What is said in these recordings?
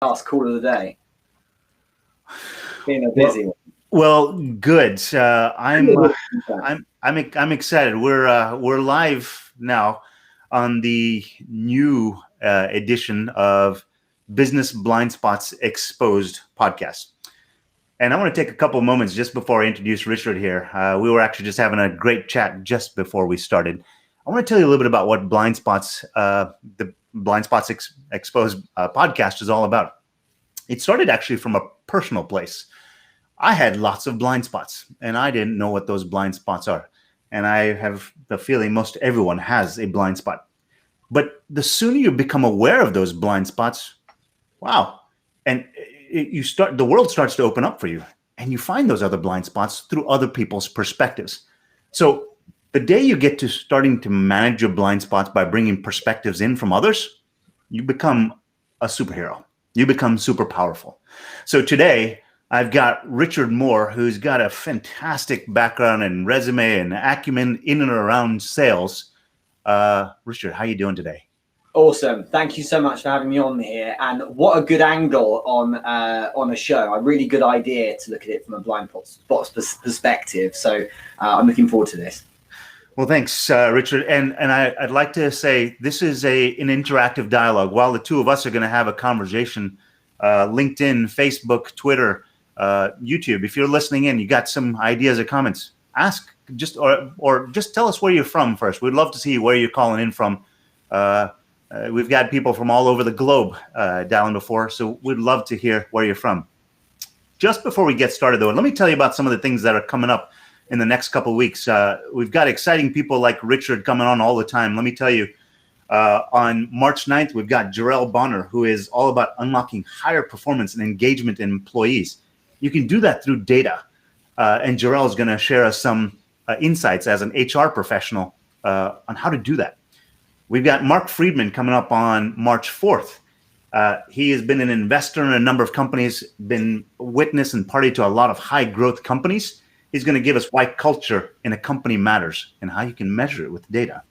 last call of the day? Been a busy one. Well, good. I'm excited. We're live now on the new edition of Business Blind Spots Exposed podcast. And I want to take a couple of moments just before I introduce Richard here. We were actually just having a great chat just before we started. I want to tell you a little bit about what Blind Spots, the Blind Spots Exposed podcast is all about. It started actually from a personal place. I had lots of blind spots, and I didn't know what those blind spots are. And I have the feeling most everyone has a blind spot. But the sooner you become aware of those blind spots, wow, and the world starts to open up for you, and you find those other blind spots through other people's perspectives. So the day you get to starting to manage your blind spots by bringing perspectives in from others, you become a superhero. You become super powerful. So today, I've got Richard Moore, who's got a fantastic background and resume and acumen in and around sales. Richard, how are you doing today? Awesome. Thank you so much for having me on here. And what a good angle on a show. A really good idea to look at it from a blind spots perspective. So I'm looking forward to this. Well, thanks, Richard. And I'd like to say this is an interactive dialogue. While the two of us are going to have a conversation, LinkedIn, Facebook, Twitter, YouTube. If you're listening in, you got some ideas or comments, ask or just tell us where you're from first. We'd love to see where you're calling in from. We've got people from all over the globe dialing before, so we'd love to hear where you're from. Just before we get started, though, let me tell you about some of the things that are coming up in the next couple of weeks. We've got exciting people like Richard coming on all the time. Let me tell you, on March 9th, we've got Jarrell Bonner, who is all about unlocking higher performance and engagement in employees. You can do that through data. And Jarrell is going to share us some insights as an HR professional on how to do that. We've got Mark Friedman coming up on March 4th. He has been an investor in a number of companies, been witness and party to a lot of high growth companies. He's going to give us why culture in a company matters and how you can measure it with data.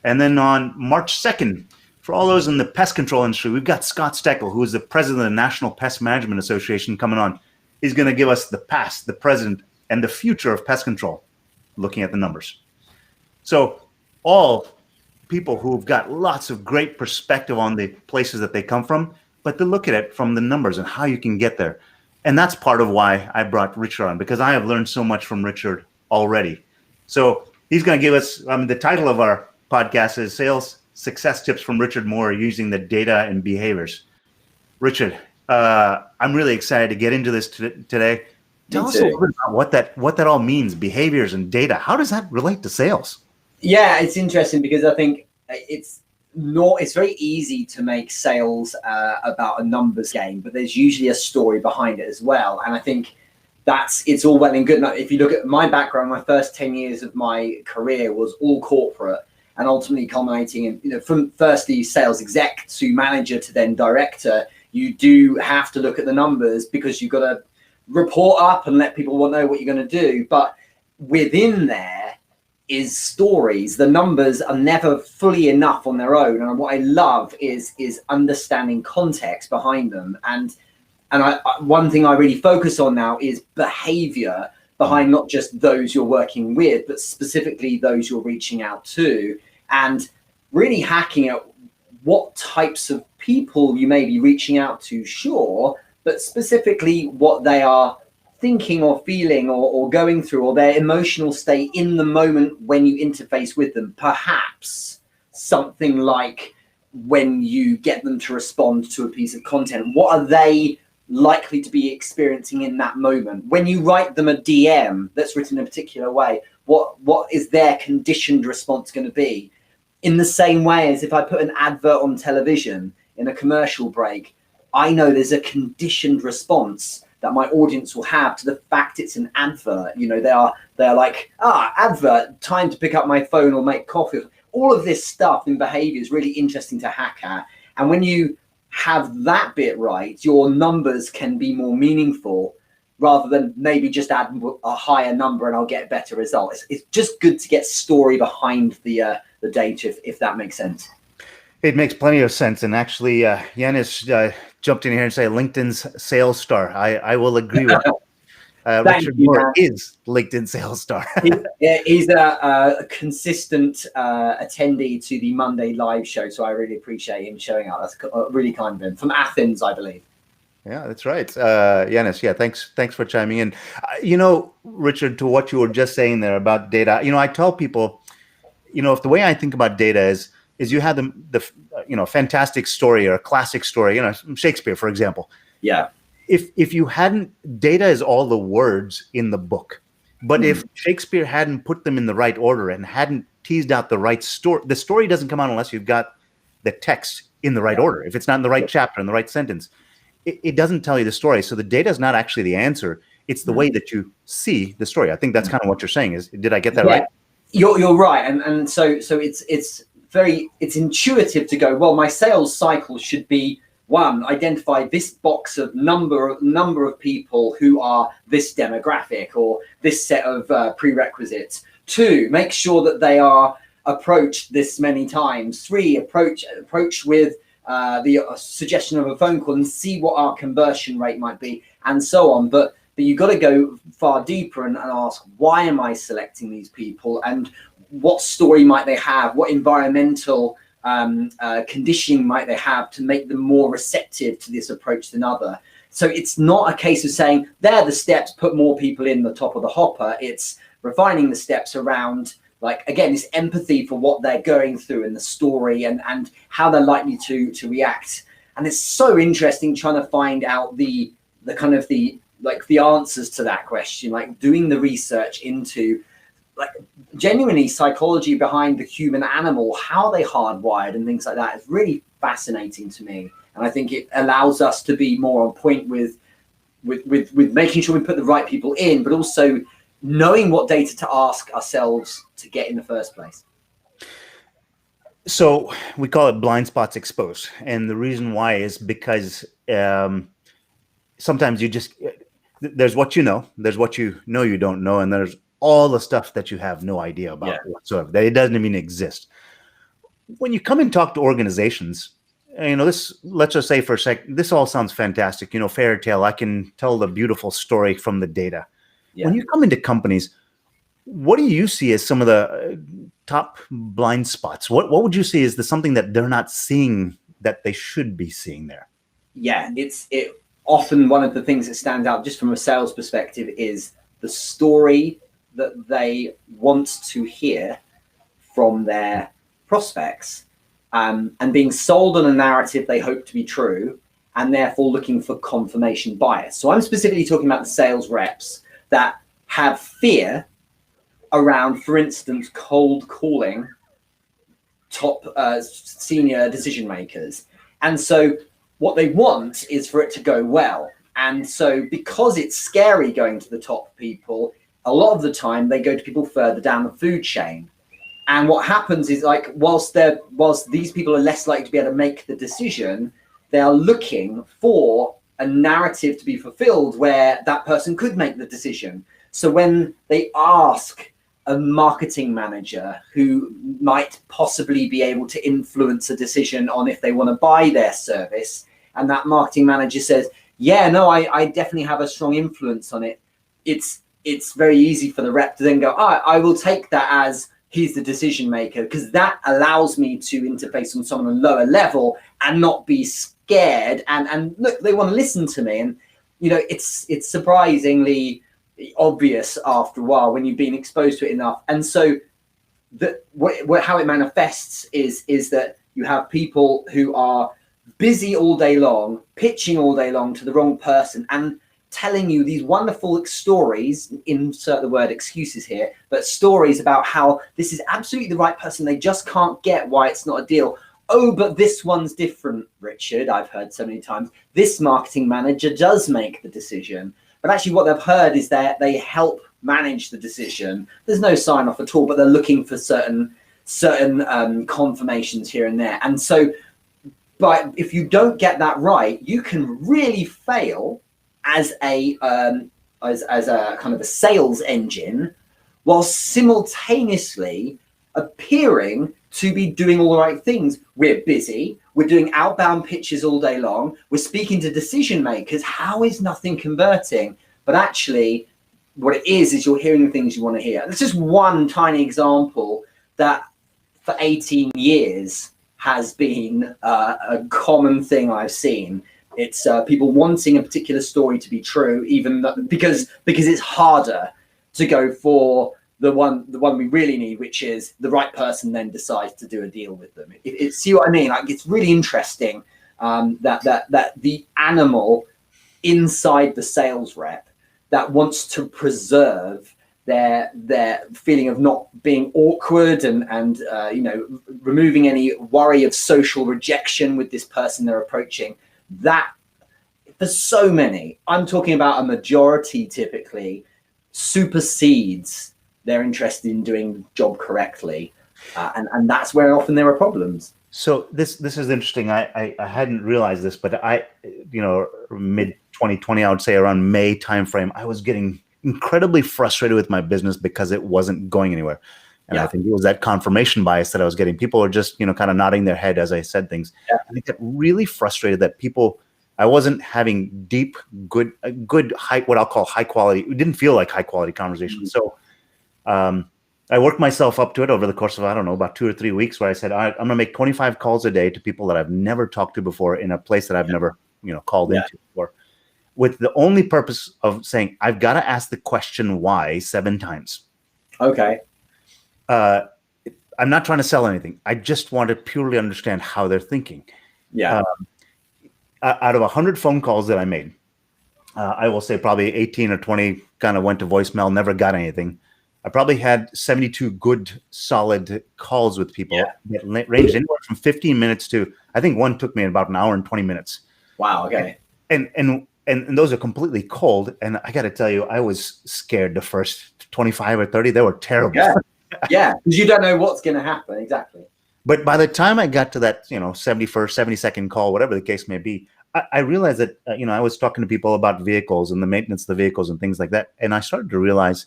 And then on March 2nd, for all those in the pest control industry, we've got Scott Steckel, who is the president of the National Pest Management Association, coming on. He's going to give us the past, the present, and the future of pest control, looking at the numbers. So all people who've got lots of great perspective on the places that they come from, but to look at it from the numbers and how you can get there. And that's part of why I brought Richard on, because I have learned so much from Richard already. So he's going to give us, the title of our podcast is Sales Success Tips from Richard Moore Using the Data and Behaviors. Richard, I'm really excited to get into this today. Tell us a little bit about what that all means, behaviors and data. How does that relate to sales? Yeah, it's interesting because I think it's very easy to make sales about a numbers game, but there's usually a story behind it as well. And I think it's all well and good. Now, if you look at my background, my first 10 years of my career was all corporate and ultimately culminating in, from firstly sales exec to manager to then director. You do have to look at the numbers because you've got to report up and let people know what you're going to do. But within there is stories. The numbers are never fully enough on their own. And what I love is understanding context behind them. And one thing I really focus on now is behavior behind not just those you're working with, but specifically those you're reaching out to, and really hacking at what types of people you may be reaching out to, sure, but specifically what they are thinking or feeling or going through, or their emotional state in the moment when you interface with them. Perhaps something like when you get them to respond to a piece of content, what are they likely to be experiencing in that moment? When you write them a DM that's written in a particular way, what is their conditioned response going to be? In the same way as if I put an advert on television in a commercial break, I know there's a conditioned response that my audience will have to the fact it's an advert. They're like, advert, time to pick up my phone or make coffee. All of this stuff in behavior is really interesting to hack at. And when you have that bit right, your numbers can be more meaningful rather than maybe just add a higher number and I'll get better results. It's just good to get story behind the data, if that makes sense. It makes plenty of sense. And actually, Yanis jumped in here and say LinkedIn's sales star. I will agree with that. Thank Richard you, Moore man. is LinkedIn sales star. He's a consistent attendee to the Monday live show, so I really appreciate him showing up. That's really kind of him. From Athens, I believe. Yeah, that's right. Yanis, yeah, thanks for chiming in. Richard, to what you were just saying there about data, I tell people, if the way I think about data is you have the fantastic story or a classic story, Shakespeare, for example. Yeah. If you hadn't, data is all the words in the book, but if Shakespeare hadn't put them in the right order and hadn't teased out the right story, the story doesn't come out unless you've got the text in the right order. If it's not in the right chapter, in the right sentence, it doesn't tell you the story. So the data is not actually the answer. It's the way that you see the story. I think that's kind of what you're saying. Did I get that right? You're right. And so it's intuitive to go, well, my sales cycle should be, one, identify this box of number of people who are this demographic or this set of prerequisites. Two, make sure that they are approached this many times. Three, approach with the suggestion of a phone call and see what our conversion rate might be, and so on. But you've got to go far deeper and ask, why am I selecting these people, and what story might they have, what environmental conditioning might they have to make them more receptive to this approach than other. So it's not a case of saying, there are the steps, put more people in the top of the hopper. It's refining the steps around, like, again, this empathy for what they're going through in the story and how they're likely to react. And it's so interesting trying to find out the kind of the answers to that question, like doing the research into like genuinely psychology behind the human animal, how they hardwired and things like that is really fascinating to me. And I think it allows us to be more on point with making sure we put the right people in, but also knowing what data to ask ourselves to get in the first place. So we call it blind spots exposed. And the reason why is because sometimes there's what you know, there's what you know you don't know, and there's all the stuff that you have no idea about whatsoever, that it doesn't even exist. When you come and talk to organizations, this, let's just say for a sec, this all sounds fantastic, fairy tale. I can tell the beautiful story from the data. Yeah. When you come into companies, what do you see as some of the top blind spots? What would you see is something that they're not seeing that they should be seeing there? Yeah, it often one of the things that stands out just from a sales perspective is the story that they want to hear from their prospects, and being sold on a narrative they hope to be true, and therefore looking for confirmation bias. So I'm specifically talking about the sales reps that have fear around, for instance, cold calling top senior decision makers. And so what they want is for it to go well. And so because it's scary going to the top people, a lot of the time they go to people further down the food chain. And what happens is, like, whilst these people are less likely to be able to make the decision, they are looking for a narrative to be fulfilled where that person could make the decision. So when they ask a marketing manager who might possibly be able to influence a decision on if they want to buy their service, and that marketing manager says, yeah, no, I definitely have a strong influence on it, it's very easy for the rep to then go, I will take that as he's the decision maker, because that allows me to interface on someone on a lower level and not be scared. And look, they want to listen to me. And, it's surprisingly obvious after a while when you've been exposed to it enough. And so how it manifests is that you have people who are busy all day long, pitching all day long to the wrong person, and telling you these wonderful stories, insert the word excuses here, but stories about how this is absolutely the right person. They just can't get why it's not a deal. Oh, but this one's different, Richard. I've heard so many times. This marketing manager does make the decision. But actually what they've heard is that they help manage the decision. There's no sign off at all, but they're looking for certain confirmations here and there. And so, but if you don't get that right, you can really fail as a kind of a sales engine, while simultaneously appearing to be doing all the right things. We're busy. We're doing outbound pitches all day long. We're speaking to decision makers. How is nothing converting? But actually, what it is you're hearing the things you want to hear. That's just one tiny example that for 18 years has been a common thing I've seen. It's people wanting a particular story to be true, even because it's harder to go for the one we really need, which is the right person then decides to do a deal with them. See what I mean? Like, it's really interesting that the animal inside the sales rep that wants to preserve their feeling of not being awkward and removing any worry of social rejection with this person they're approaching. That for so many, I'm talking about a majority typically, supersedes their interest in doing the job correctly, and that's where often there are problems. So this is interesting. I hadn't realized this, but mid 2020, I would say around May timeframe, I was getting incredibly frustrated with my business because it wasn't going anywhere. And I think it was that confirmation bias that I was getting. People were just, kind of nodding their head as I said things. Yeah. I got really frustrated that I wasn't having deep, good high, what I'll call high quality. It didn't feel like high quality conversations. Mm-hmm. So I worked myself up to it over the course of, I don't know, about 2 or 3 weeks, where I said, all right, I'm going to make 25 calls a day to people that I've never talked to before in a place that I've never, called into before, with the only purpose of saying, I've got to ask the question why 7 times. Okay. I'm not trying to sell anything. I just want to purely understand how they're thinking. Yeah. Out of 100 phone calls that I made, I will say probably 18 or 20 kind of went to voicemail, never got anything. I probably had 72 good, solid calls with people that ranged anywhere from 15 minutes to, I think one took me about an hour and 20 minutes. Wow. Okay. And those are completely cold. And I got to tell you, I was scared the first 25 or 30. They were terrible. Yeah, because you don't know what's going to happen. Exactly. But by the time I got to that, 72nd call, whatever the case may be, I realized that, I was talking to people about vehicles and the maintenance of the vehicles and things like that. And I started to realize,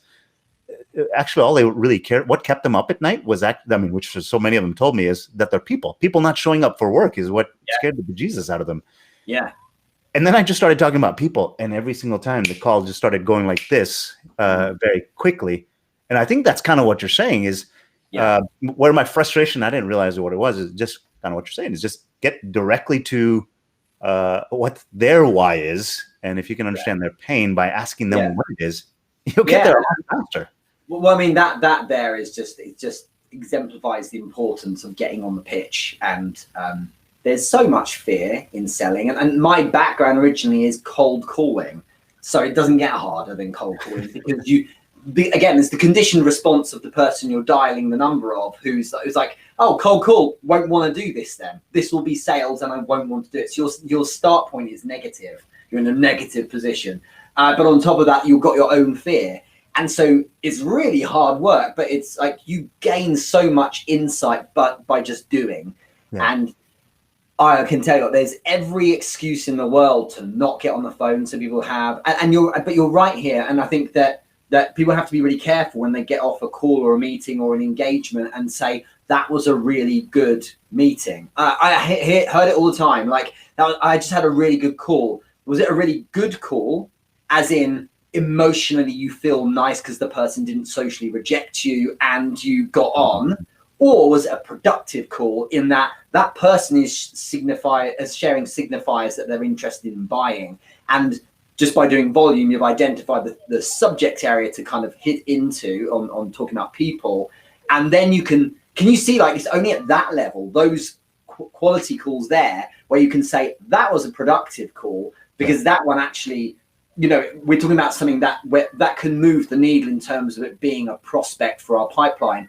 actually, all they really cared, what kept them up at night was which so many of them told me, is that they're people not showing up for work is what scared the bejesus out of them. Yeah. And then I just started talking about people, and every single time the call just started going like this very quickly. And I think that's kind of what you're saying is where my frustration, I didn't realize what it was, is just kind of what you're saying, is just get directly to what their why is. And if you can understand their pain by asking them what it is, you'll get there a lot faster. Well, I mean, that there is it just exemplifies the importance of getting on the pitch. And there's so much fear in selling. And my background originally is cold calling. So it doesn't get harder than cold calling because again, it's the conditioned response of the person you're dialing the number of who's like, oh, cold call, won't want to do this then. This will be sales and I won't want to do it. So your start point is negative. You're in a negative position. But on top of that, you've got your own fear. And so it's really hard work, but it's like you gain so much insight but by just doing. Yeah. And I can tell you, there's every excuse in the world to not get on the phone. So people have, but you're right here. And I think that people have to be really careful when they get off a call or a meeting or an engagement and say, that was a really good meeting. I heard it all the time. Like, I just had a really good call. Was it a really good call? As in, emotionally you feel nice because the person didn't socially reject you and you got on? Or was it a productive call in that person is sharing signifiers that they're interested in buying? And just by doing volume, you've identified the subject area to kind of hit into on talking about people. And then can you see, like, it's only at that level, those quality calls there, where you can say that was a productive call, because that one actually, we're talking about something that can move the needle in terms of it being a prospect for our pipeline,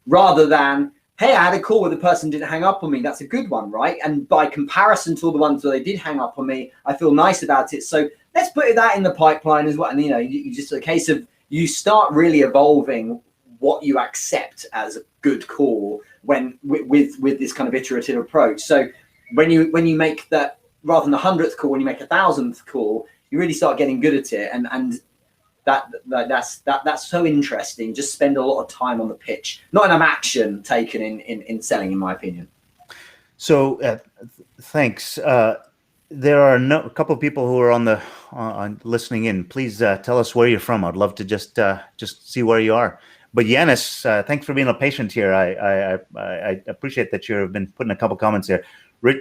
rather than, hey, I had a call where the person didn't hang up on me. That's a good one, right? And by comparison to all the ones where they did hang up on me, I feel nice about it. So let's put that in the pipeline as well. And, you just a case of you start really evolving what you accept as a good call when with this kind of iterative approach. So when you make that, rather than the 100th call, when you make 1,000th call, you really start getting good at it. And that's so interesting. Just spend a lot of time on the pitch, not enough action taken in selling, in my opinion. So thanks. There are a couple of people who are on listening in. Please tell us where you're from. I'd love to just see where you are. But Yanis, thanks for being a patient here. I appreciate that you've been putting a couple comments here.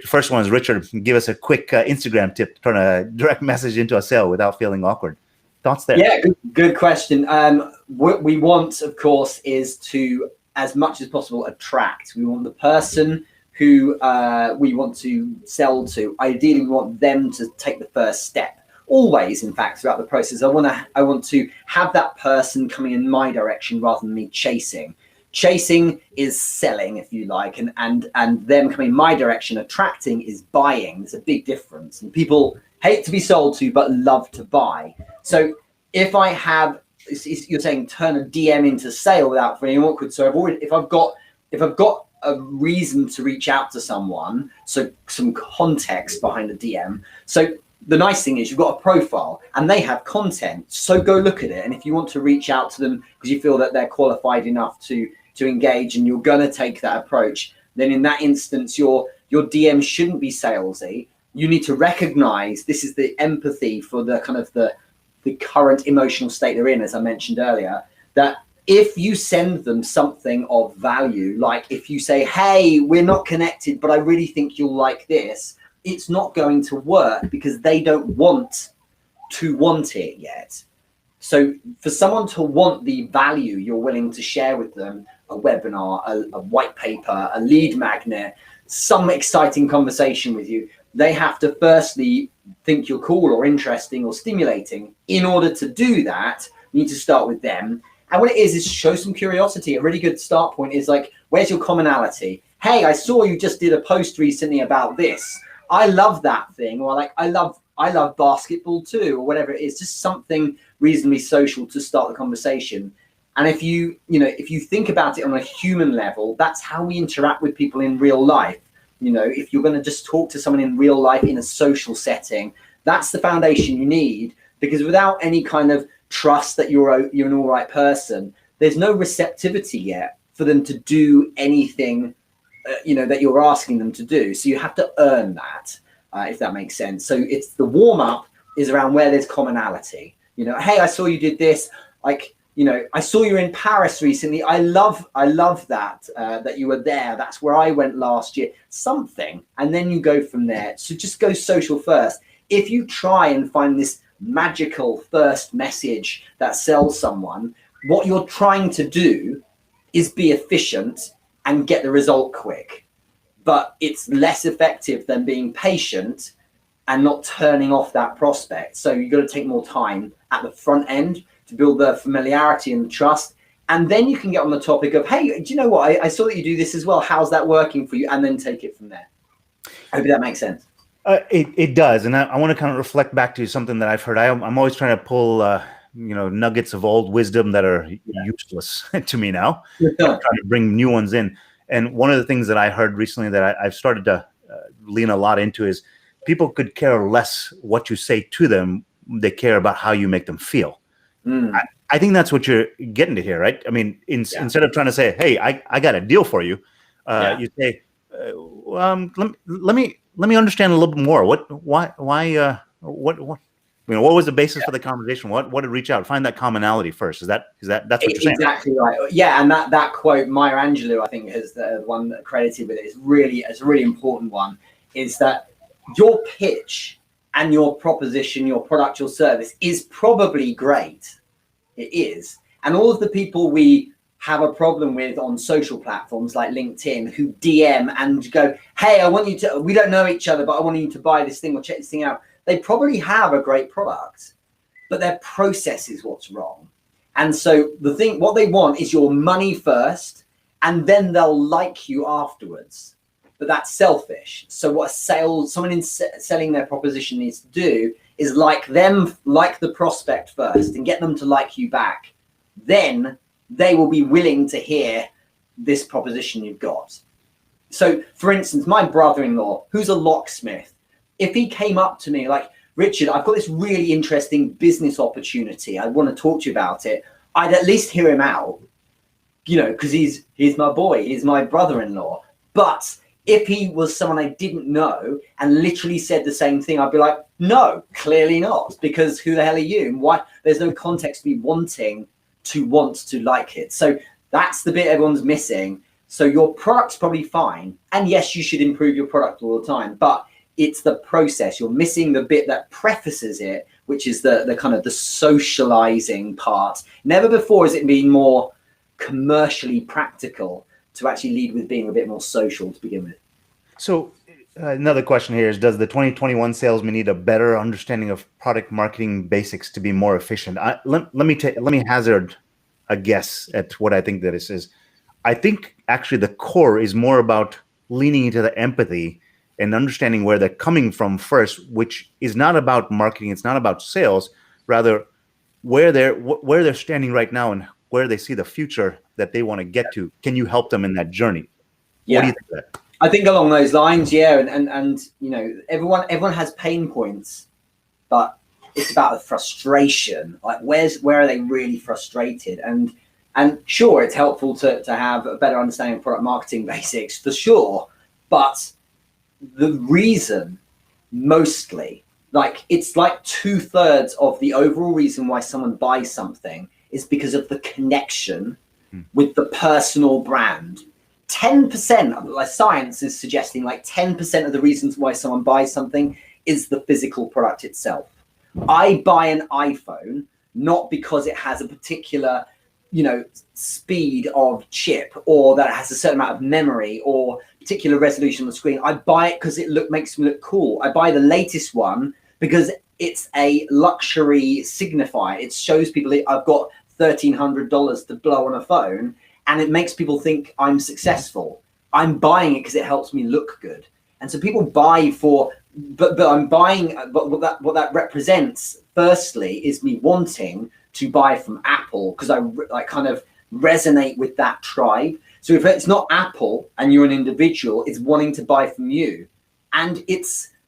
First one is Richard. Give us a quick Instagram tip, turn a direct message into a sale without feeling awkward. Thoughts there? Yeah, good question. What we want, of course, is to, as much as possible, attract. We want the person who we want to sell to. Ideally, we want them to take the first step. Always, in fact, throughout the process, I want to have that person coming in my direction rather than me chasing. Chasing is selling, if you like, and them coming my direction. Attracting is buying. There's a big difference, and people hate to be sold to but love to buy. So if I have, you're saying turn a DM into sale without feeling awkward. So if I've got a reason to reach out to someone, so some context behind the DM. So the nice thing is you've got a profile and they have content, so go look at it. And if you want to reach out to them because you feel that they're qualified enough to engage and you're going to take that approach, then in that instance your DM shouldn't be salesy. You need to recognize this is the empathy for the kind of the current emotional state they're in, as I mentioned earlier, that if you send them something of value, like if you say, hey, we're not connected, but I really think you'll like this, it's not going to work because they don't want it yet. So for someone to want the value you're willing to share with them, a webinar, a white paper, a lead magnet, some exciting conversation with you, they have to firstly think you're cool or interesting or stimulating. In order to do that, you need to start with them. And what it is show some curiosity. A really good start point is like, where's your commonality? Hey, I saw you just did a post recently about this. I love that thing. Or like, I love basketball too, or whatever it is, just something reasonably social to start the conversation. And if you think about it on a human level, that's how we interact with people in real life. If you're going to just talk to someone in real life in a social setting, that's the foundation you need, because without any kind of trust that you're an all right person, there's no receptivity yet for them to do anything, that you're asking them to do. So you have to earn that, if that makes sense. So it's the warm up is around where there's commonality. Hey, I saw you did this. Like, I saw you in Paris recently. I love that you were there. That's where I went last year. Something, and then you go from there. So just go social first. If you try and find this magical first message that sells someone, what you're trying to do is be efficient and get the result quick. But it's less effective than being patient and not turning off that prospect. So you've got to take more time at the front end to build the familiarity and the trust. And then you can get on the topic of, hey, do you know what? I saw that you do this as well. How's that working for you? And then take it from there. I hope that makes sense. It does. And I want to kind of reflect back to something that I've heard. I'm always trying to pull, nuggets of old wisdom that are useless to me now. I'm trying to bring new ones in. And one of the things that I heard recently that I've started to lean a lot into is people could care less what you say to them. They care about how you make them feel. I think that's what you're getting to here, right? I mean, instead of trying to say, hey, I got a deal for you, you say, let me understand a little bit more. What was the basis for the conversation? What did reach out? Find that commonality first. That's what you're saying? Exactly right. Yeah, and that quote, Maya Angelou, I think, is the one that credited with it. It's a really important one. Is that your pitch and your proposition, your product, your service is probably great. It is. And all of the people we have a problem with on social platforms like LinkedIn who DM and go, hey, we don't know each other, but I want you to buy this thing or check this thing out. They probably have a great product, but their process is what's wrong. And so what they want is your money first, and then they'll like you afterwards. But that's selfish. So what someone selling their proposition needs to do is like the prospect first and get them to like you back. Then they will be willing to hear this proposition you've got. So for instance, my brother-in-law, who's a locksmith, if he came up to me like, Richard, I've got this really interesting business opportunity. I want to talk to you about it. I'd at least hear him out, because he's my boy, he's my brother-in-law. But if he was someone I didn't know and literally said the same thing, I'd be like, no, clearly not, because who the hell are you? And why? There's no context to me wanting to like it. So that's the bit everyone's missing. So your product's probably fine. And yes, you should improve your product all the time, but it's the process. You're missing the bit that prefaces it, which is the kind of the socializing part. Never before has it been more commercially practical to actually lead with being a bit more social to begin with. So another question here is, does the 2021 salesman need a better understanding of product marketing basics to be more efficient? Let me hazard a guess at what I think that this is. I think actually the core is more about leaning into the empathy and understanding where they're coming from first, which is not about marketing. It's not about sales, rather where they're standing right now and where they see the future that they want to get to. Can you help them in that journey? Yeah. What do you think of that? I think along those lines, yeah. And everyone has pain points, but it's about the frustration. Like where are they really frustrated? And sure, it's helpful to have a better understanding of product marketing basics for sure. But the reason, mostly, it's like 2/3 of the overall reason why someone buys something is because of the connection with the personal brand. 10%, like science is suggesting, like 10% of the reasons why someone buys something is the physical product itself. I buy an iPhone not because it has a particular speed of chip, or that it has a certain amount of memory or particular resolution on the screen. I buy it because it makes me look cool. I buy the latest one because it's a luxury signifier. It shows people that I've got $1,300 to blow on a phone, and it makes people think I'm successful. I'm buying it because it helps me look good. And so people buy but I'm buying, but what that represents firstly is me wanting to buy from Apple because I kind of resonate with that tribe. So if it's not Apple and you're an individual, it's wanting to buy from you. And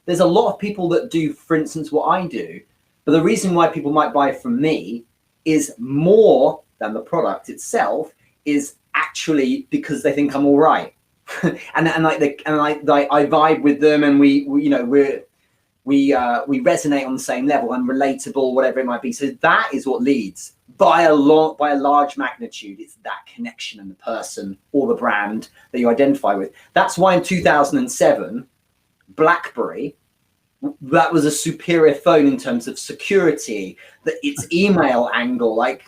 there's a lot of people that do, for instance, what I do. But the reason why people might buy from me is more than the product itself, is actually because they think I'm all right. and I vibe with them, and we resonate on the same level and relatable, whatever it might be. So that is what leads by a large magnitude. It's that connection and the person or the brand that you identify with. That's why in 2007, BlackBerry, that was a superior phone in terms of security, that its email angle, like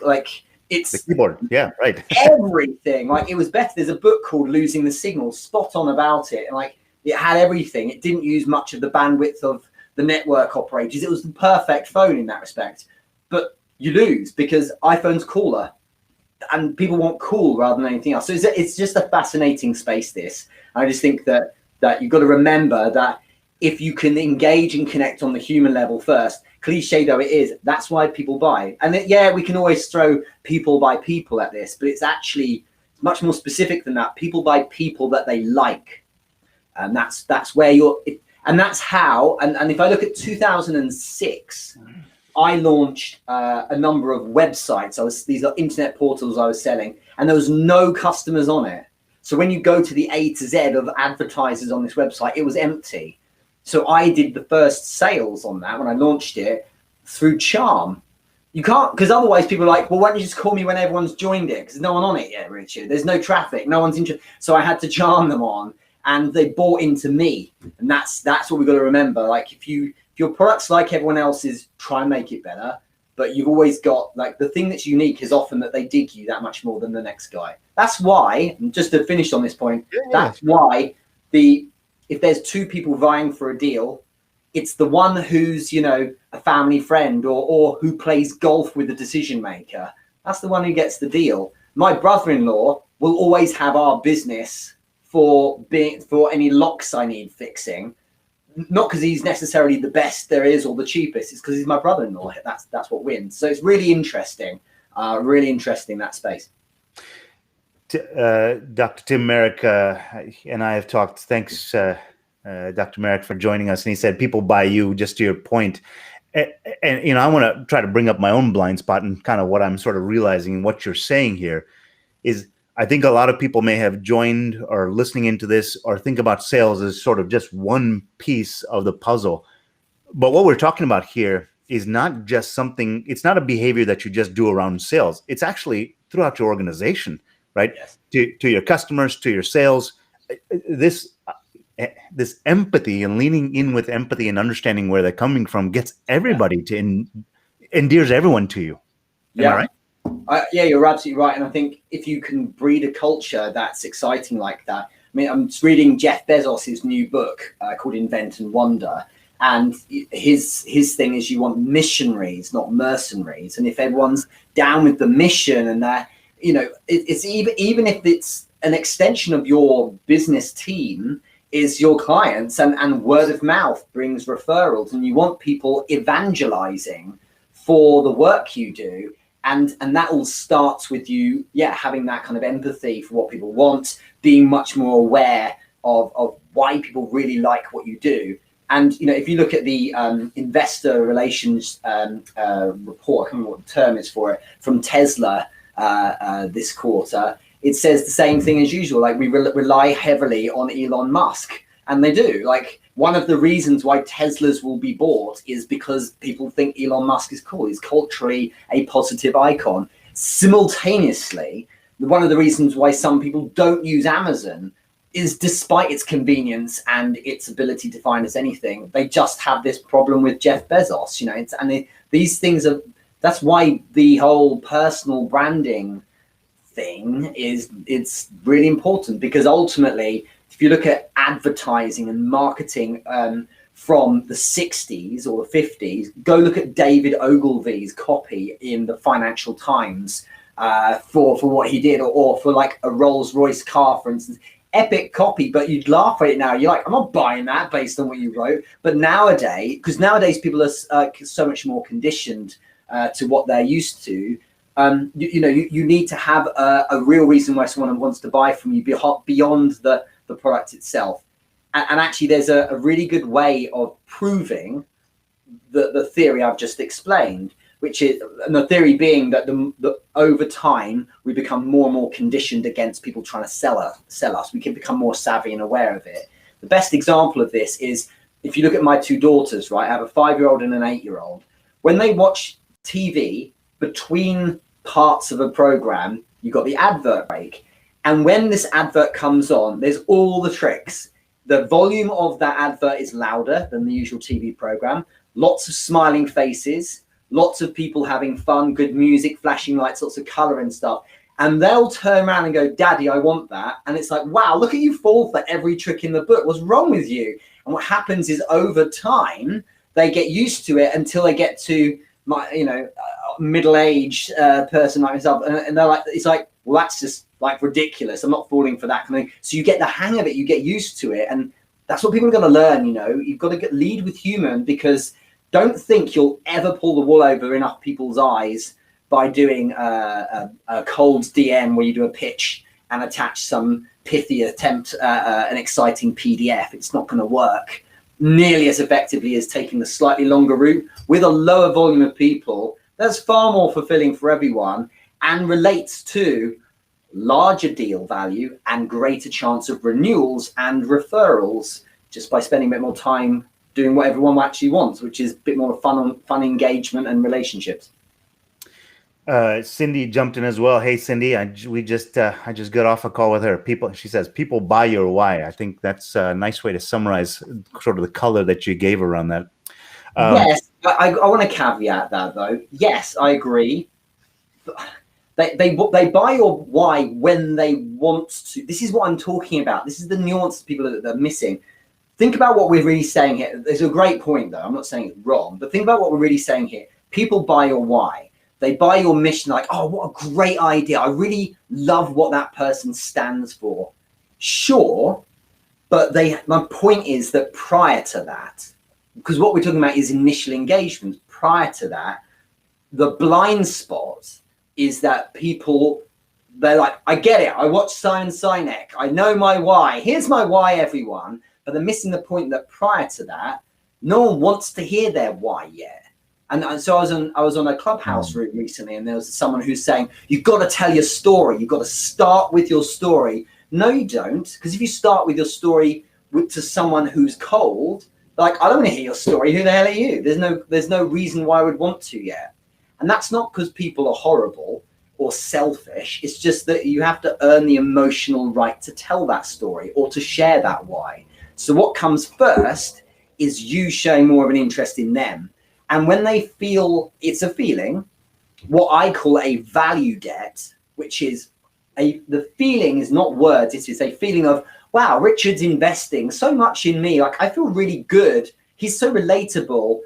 it's the keyboard. Yeah, right. everything. Like it was better. There's a book called Losing the Signal, spot on about it. And like it had everything. It didn't use much of the bandwidth of the network operators. It was the perfect phone in that respect. But you lose because iPhone's cooler, and people want cool rather than anything else. So it's just a fascinating space, this. I just think that you've got to remember that if you can engage and connect on the human level first, cliche though it is, that's why people buy. And we can always throw people buy people at this, but it's actually much more specific than that. People buy people that they like. And that's where and that's how, and if I look at 2006, I launched a number of websites. These are internet portals I was selling, and there was no customers on it. So when you go to the A to Z of advertisers on this website, it was empty. So I did the first sales on that when I launched it through charm. You can't, because otherwise people are like, well, why don't you just call me when everyone's joined it? Because there's no one on it yet, Richard. There's no traffic. No one's interested. So I had to charm them on, and they bought into me. And that's what we've got to remember. Like if your product's like everyone else's, try and make it better. But you've always got, like, the thing that's unique is often that they dig you that much more than the next guy. That's why, and just to finish on this point, that's why if there's two people vying for a deal, it's the one who's, a family friend or who plays golf with the decision maker. That's the one who gets the deal. My brother-in-law will always have our business for any locks I need fixing. Not because he's necessarily the best there is or the cheapest. It's because he's my brother-in-law. That's what wins. So it's really interesting. That space. Dr. Tim Merrick and I have talked. Thanks, Dr. Merrick, for joining us. And he said, people buy you, just to your point. And I want to try to bring up my own blind spot and kind of what I'm sort of realizing and what you're saying here is I think a lot of people may have joined or listening into this or think about sales as sort of just one piece of the puzzle. But what we're talking about here is not just something, it's not a behavior that you just do around sales. It's actually throughout your organization, right? Yes. To your customers, to your sales. This empathy and leaning in with empathy and understanding where they're coming from gets everybody to endears everyone to you. Am I right? Yeah, you're absolutely right. And I think if you can breed a culture that's exciting like that, I mean, I'm just reading Jeff Bezos' new book called Invent and Wonder. And his thing is you want missionaries, not mercenaries. And if everyone's down with the mission and that, it's even if it's an extension of your business team is your clients and word of mouth brings referrals, and you want people evangelizing for the work you do. And that all starts with you, having that kind of empathy for what people want, being much more aware of why people really like what you do. And, if you look at the investor relations report, I can't remember what the term is for it, from Tesla this quarter, it says the same thing as usual. Like, we rely heavily on Elon Musk, and they do. Like, one of the reasons why Teslas will be bought is because people think Elon Musk is cool. He's culturally a positive icon. Simultaneously, one of the reasons why some people don't use Amazon is, despite its convenience and its ability to find us anything, they just have this problem with Jeff Bezos. These things are. That's why the whole personal branding thing it's really important, because ultimately, if you look at advertising and marketing from the 60s or the 50s, go look at David Ogilvy's copy in the Financial Times for what he did, or for like a Rolls-Royce car, for instance. Epic copy, but you'd laugh at it now. You're like, I'm not buying that based on what you wrote. But nowadays, because nowadays people are so much more conditioned to what they're used to, you need to have a real reason why someone wants to buy from you beyond the product itself. And actually, there's a really good way of proving the theory I've just explained, which is, and the theory being that the over time we become more and more conditioned against people trying to sell us. We can become more savvy and aware of it. The best example of this is if you look at my two daughters, right? I have a 5-year-old and an 8-year-old. When they watch TV, between parts of a program, you've got the advert break. And when this advert comes on, there's all the tricks. The volume of that advert is louder than the usual TV program. Lots of smiling faces, lots of people having fun, good music, flashing lights, lots of color and stuff. And they'll turn around and go, Daddy, I want that. And it's like, wow, look at you fall for every trick in the book. What's wrong with you? And what happens is, over time, they get used to it until they get to my, middle-aged person like myself. And they're like, it's like, well, that's just like ridiculous. I'm not falling for that kind of thing. So you get the hang of it, you get used to it. And that's what people are going to learn. You've got to lead with human, because don't think you'll ever pull the wool over enough people's eyes by doing a cold DM where you do a pitch and attach some pithy attempt, an exciting PDF. It's not going to work nearly as effectively as taking the slightly longer route with a lower volume of people. That's far more fulfilling for everyone and relates to larger deal value and greater chance of renewals and referrals, just by spending a bit more time doing what everyone actually wants, which is a bit more fun engagement and relationships. Cindy jumped in as well. Hey, Cindy, I just got off a call with her. She says, people buy your why. I think that's a nice way to summarize sort of the color that you gave around that. Yes, I want to caveat that though. Yes, I agree. They buy your why when they want to. This is what I'm talking about. This is the nuance people are missing. Think about what we're really saying here. There's a great point though. I'm not saying it's wrong, but think about what we're really saying here. People buy your why. They buy your mission, like, oh, what a great idea. I really love what that person stands for. Sure, but my point is that prior to that, because what we're talking about is initial engagement. Prior to that, the blind spot is that people, they're like, I get it. I watch Simon Sinek. I know my why. Here's my why, everyone. But they're missing the point that prior to that, no one wants to hear their why yet. And so I was on a Clubhouse room recently, and there was someone who's saying, you've got to tell your story. You've got to start with your story. No, you don't. Because if you start with your story to someone who's cold, like, I don't want to hear your story. Who the hell are you? There's no reason why I would want to yet. And that's not because people are horrible or selfish. It's just that you have to earn the emotional right to tell that story or to share that why. So what comes first is you showing more of an interest in them. And when they feel, it's a feeling, what I call a value debt, which is the feeling is not words, it is a feeling of, wow, Richard's investing so much in me. Like, I feel really good. He's so relatable.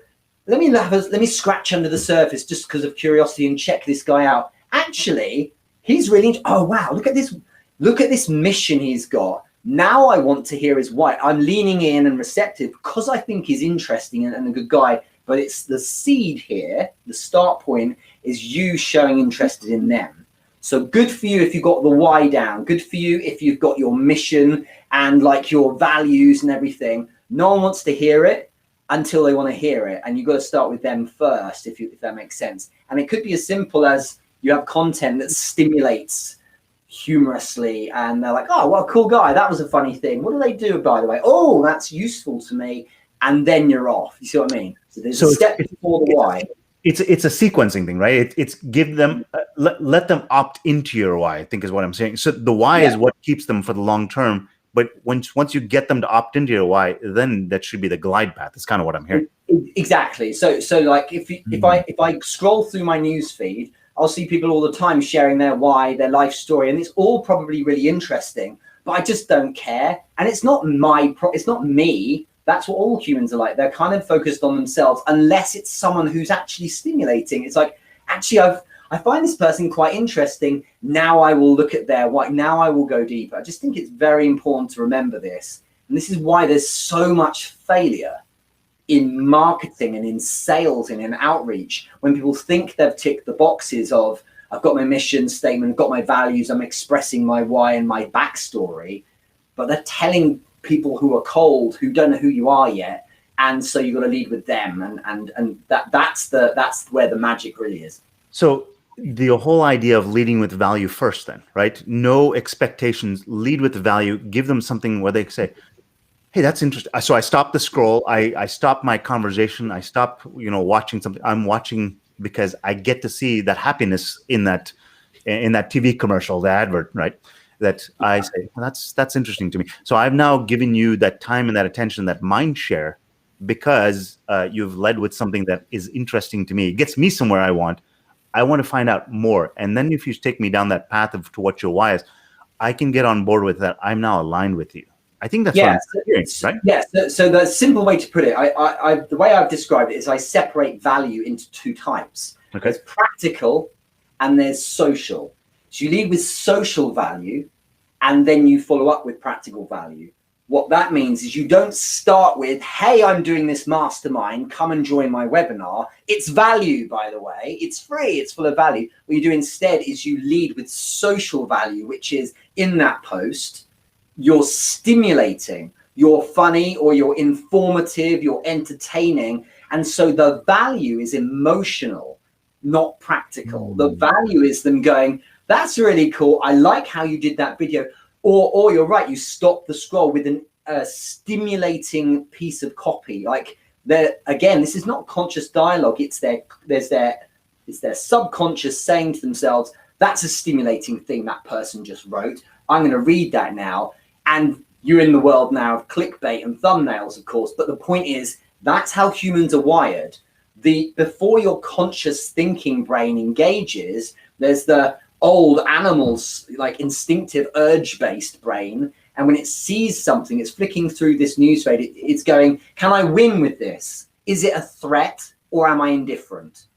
Let me scratch under the surface just because of curiosity and check this guy out. Actually, he's really, oh wow, look at this mission he's got. Now I want to hear his why. I'm leaning in and receptive because I think he's interesting and a good guy. But it's the seed here, the start point is you showing interest in them. So good for you if you've got the why down. Good for you if you've got your mission and like your values and everything. No one wants to hear it until they want to hear it. And you've got to start with them first, if that makes sense. And it could be as simple as you have content that stimulates humorously and they're like, oh, what a cool guy. That was a funny thing. What do they do, by the way? Oh, that's useful to me. And then you're off. You see what I mean? So there's a step before the why. It's a sequencing thing, right? It's give them, let them opt into your why, I think is what I'm saying. So the why is what keeps them for the long term. But once you get them to opt into your why, then that should be the glide path. That's kind of what I'm hearing. Exactly. So like if I scroll through my news feed, I'll see people all the time sharing their why, their life story, and it's all probably really interesting. But I just don't care, and it's not it's not me. That's what all humans are like. They're kind of focused on themselves, unless it's someone who's actually stimulating. It's like, actually, I find this person quite interesting. Now I will look at their why. Now I will go deeper. I just think it's very important to remember this. And this is why there's so much failure in marketing and in sales and in outreach. When people think they've ticked the boxes of, I've got my mission statement, I've got my values, I'm expressing my why and my backstory, but they're telling people who are cold, who don't know who you are yet, and so you've got to lead with them, and that's where the magic really is. So the whole idea of leading with value first, then, right? No expectations, lead with value, give them something where they say, hey, that's interesting. So I stop the scroll, I stop my conversation, I stop watching something. I'm watching because I get to see that happiness in that TV commercial, the advert, right? That I say, well, that's interesting to me. So I've now given you that time and that attention, that mind share, because you've led with something that is interesting to me. It gets me somewhere I want. I want to find out more. And then if you take me down that path to what your why is, I can get on board with that. I'm now aligned with you. I think that's what I'm hearing, right? Yes. So the simple way to put it, the way I've described it is I separate value into two types. Okay. There's practical and there's social. So you lead with social value and then you follow up with practical value. What that means is you don't start with, hey, I'm doing this mastermind, come and join my webinar. It's value, by the way. It's free, it's full of value. What you do instead is you lead with social value, which is in that post, you're stimulating, you're funny or you're informative, you're entertaining. And so the value is emotional, not practical. The value is them going, that's really cool. I like how you did that video. Or you're right, you stop the scroll with a stimulating piece of copy. Like, again, this is not conscious dialogue. It's their subconscious saying to themselves, that's a stimulating thing that person just wrote. I'm going to read that now. And you're in the world now of clickbait and thumbnails, of course. But the point is, that's how humans are wired. Before your conscious thinking brain engages, there's the old animals, like instinctive urge-based brain, and when it sees something, it's flicking through this news feed, it's going, can I win with this? Is it a threat or am I indifferent?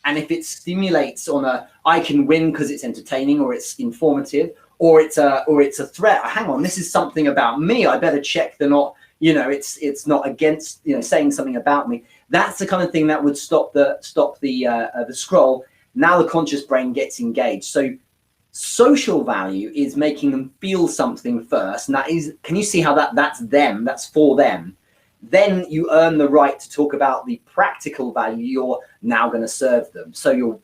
And if it stimulates on I can win because it's entertaining or it's informative, or it's a threat, hang on, this is something about me, I better check they're not, it's not against, saying something about me. That's the kind of thing that would stop the scroll. Now the conscious brain gets engaged. So social value is making them feel something first. And that is, can you see how that's them? That's for them. then you earn the right to talk about the practical value you're now going to serve them. So your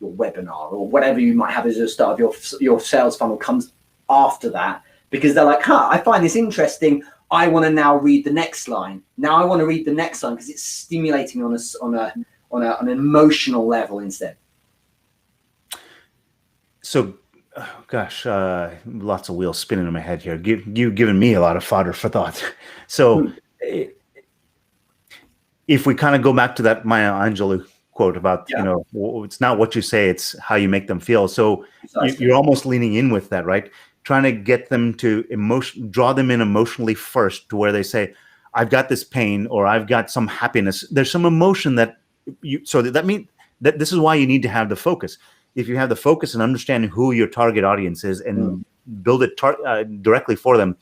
webinar or whatever you might have as a start of your sales funnel comes after that, because they're like, I find this interesting. I want to now read the next line. Now I want to read the next line because it's stimulating on an emotional level instead. So, gosh, lots of wheels spinning in my head here. You've given me a lot of fodder for thought. So, if we kind of go back to that Maya Angelou quote about, it's not what you say, it's how you make them feel. So you're almost leaning in with that, right? Trying to get them to draw them in emotionally first to where they say, I've got this pain or I've got some happiness. There's some emotion so that means that this is why you need to have the focus. If you have the focus and understanding who your target audience is and build it directly for them,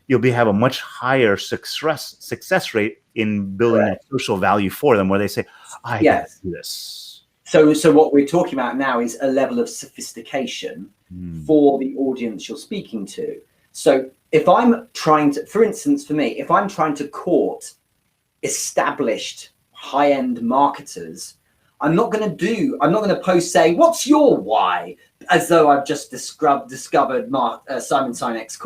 you'll have a much higher success rate in building that social value for them, where they say, I can do this. So what we're talking about now is a level of sophistication for the audience you're speaking to. So if I'm trying to, for instance, for me, if I'm trying to court established high-end marketers, I'm not going to post saying, what's your why? As though I've just discovered Simon Sinek's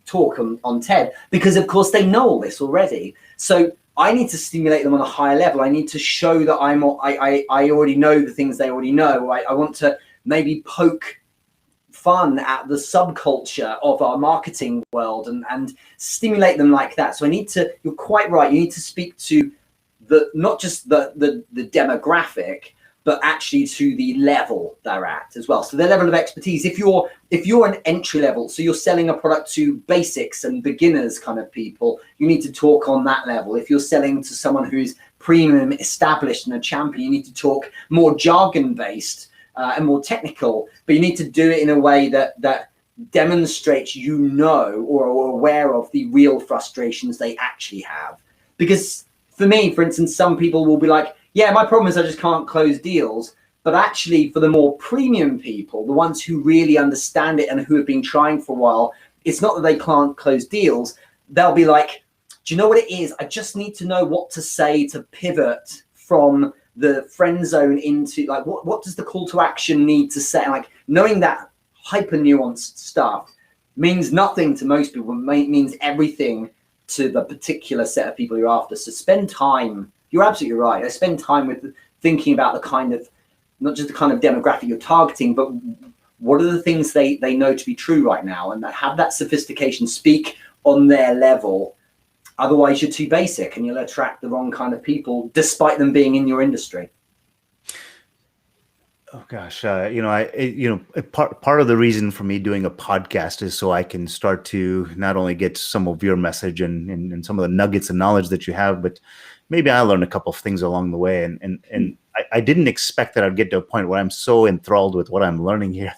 talk on TED, because of course they know all this already. So I need to stimulate them on a higher level. I need to show that I already know the things they already know. I want to maybe poke fun at the subculture of our marketing world and stimulate them like that. So you're quite right. You need to speak to not just the demographic, but actually to the level they're at as well. So their level of expertise. If you're an entry level, so you're selling a product to basics and beginners kind of people, you need to talk on that level. If you're selling to someone who's premium, established, and a champion, you need to talk more jargon based and more technical. But you need to do it in a way that demonstrates or are aware of the real frustrations they actually have. Because for me, for instance, some people will be like, yeah, my problem is I just can't close deals. But actually, for the more premium people, the ones who really understand it and who have been trying for a while, it's not that they can't close deals. They'll be like, do you know what it is? I just need to know what to say to pivot from the friend zone into, like, what does the call to action need to say? Like, knowing that hyper nuanced stuff means nothing to most people. It means everything to the particular set of people you're after. So spend time. You're absolutely right. I spend time with thinking about the kind of, not just the kind of demographic you're targeting, but what are the things they know to be true right now, and that have that sophistication, speak on their level. Otherwise, you're too basic and you'll attract the wrong kind of people, despite them being in your industry. Oh gosh, part of the reason for me doing a podcast is so I can start to not only get some of your message and some of the nuggets and knowledge that you have, but maybe I learned a couple of things along the way. And I didn't expect that I'd get to a point where I'm so enthralled with what I'm learning here.